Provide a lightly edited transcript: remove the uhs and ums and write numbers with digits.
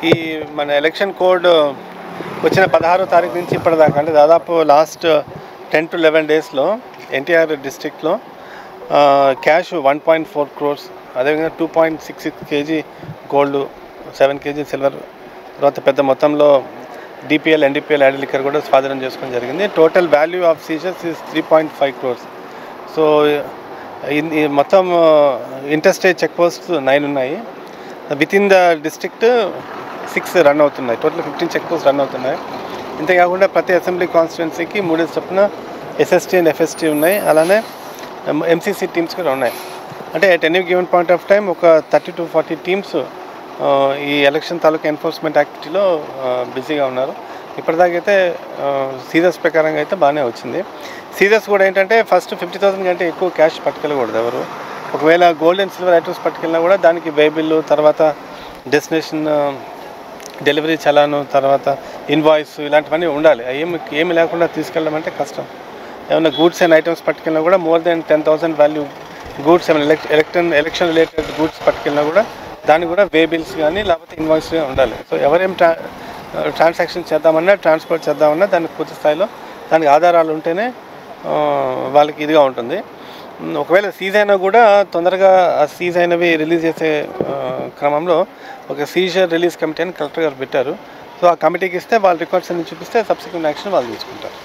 ఈ మన election code వచ్చిన 16వ తారీఖు నుంచి ఇప్పటిదాకా అంటే దాదాపు లాస్ట్ 10 to 11 డేస్లో ఎన్టీఆర్ డిస్ట్రిక్ట్లో క్యాష్ 1.4 crores, అదేవిధంగా 2.66 kg గోల్డ్, 7 kg సిల్వర్, తర్వాత పెద్ద మొత్తంలో డిపిఎల్ ఎన్డిపిఎల్ యాడ్ లిక్కర్ కూడా స్వాధీనం చేసుకోవడం జరిగింది. Total value of seizures is 3.5 crores. So మొత్తం ఇంటర్స్టేట్ చెక్ పోస్ట్ 9 ఉన్నాయి. Within the district 6 run అవుతున్నాయి. టోటల్ 15 చెక్ పోస్ట్ రన్ అవుతున్నాయి. ఇంతేకాకుండా ప్రతి అసెంబ్లీ కాన్స్టిట్యున్సీకి 3 చొప్పున ఎస్ఎస్టీ అండ్ ఎఫ్ఎస్టీ ఉన్నాయి. అలానే ఎంసీసీ టీమ్స్ కూడా ఉన్నాయి. అంటే at any given point of time ఒక 30 to 40 టీమ్స్ ఈ ఎలక్షన్ తాలూకా ఎన్ఫోర్స్మెంట్ యాక్టివిటీలో బిజీగా ఉన్నారు. ఇప్పటిదాకైతే సీజర్స్ ప్రకారంగా అయితే బాగానే వచ్చింది. సీజర్స్ కూడా ఏంటంటే ఫస్ట్ 50,000 కంటే ఎక్కువ క్యాష్ పట్టుకెళ్ళకూడదు ఎవరు. ఒకవేళ గోల్డ్ అండ్ సిల్వర్ ఐటమ్స్ పట్టుకెళ్ళినా కూడా దానికి వే బిల్లు, తర్వాత డెస్టినేషన్ డెలివరీ చలాను, తర్వాత ఇన్వాయిస్ ఇలాంటివన్నీ ఉండాలి. ఏమి లేకుండా తీసుకెళ్ళడం అంటే కష్టం. ఏమైనా గూడ్స్ అండ్ ఐటమ్స్ పట్టుకెళ్ళినా కూడా మోర్ దెన్ 10,000 వాల్యూ గూడ్స్, ఏమైనా ఎలక్షన్ రిలేటెడ్ గూడ్స్ పట్టుకెళ్ళినా కూడా దానికి కూడా వే బిల్స్ కానీ లేకపోతే ఇన్వాయిస్ ఉండాలి. సో ఎవరేం ట్రాన్సాక్షన్ చేద్దామన్నా, ట్రాన్స్పోర్ట్ చేద్దామన్నా దానికి పూర్తి స్థాయిలో దానికి ఆధారాలు ఉంటేనే వాళ్ళకి ఇదిగా ఉంటుంది. ఒకవేళ సీజ్ అయినా కూడా తొందరగా ఆ సీజ్ అయినవి రిలీజ్ చేసే క్రమంలో ఒక సీజర్ రిలీజ్ కమిటీ అని కలెక్టర్ గారు పెట్టారు. సో ఆ కమిటీకి ఇస్తే వాళ్ళ రికార్డ్స్ అన్ని చూపిస్తే సబ్సిక్వెంట్ యాక్షన్ వాళ్ళు తీసుకుంటారు.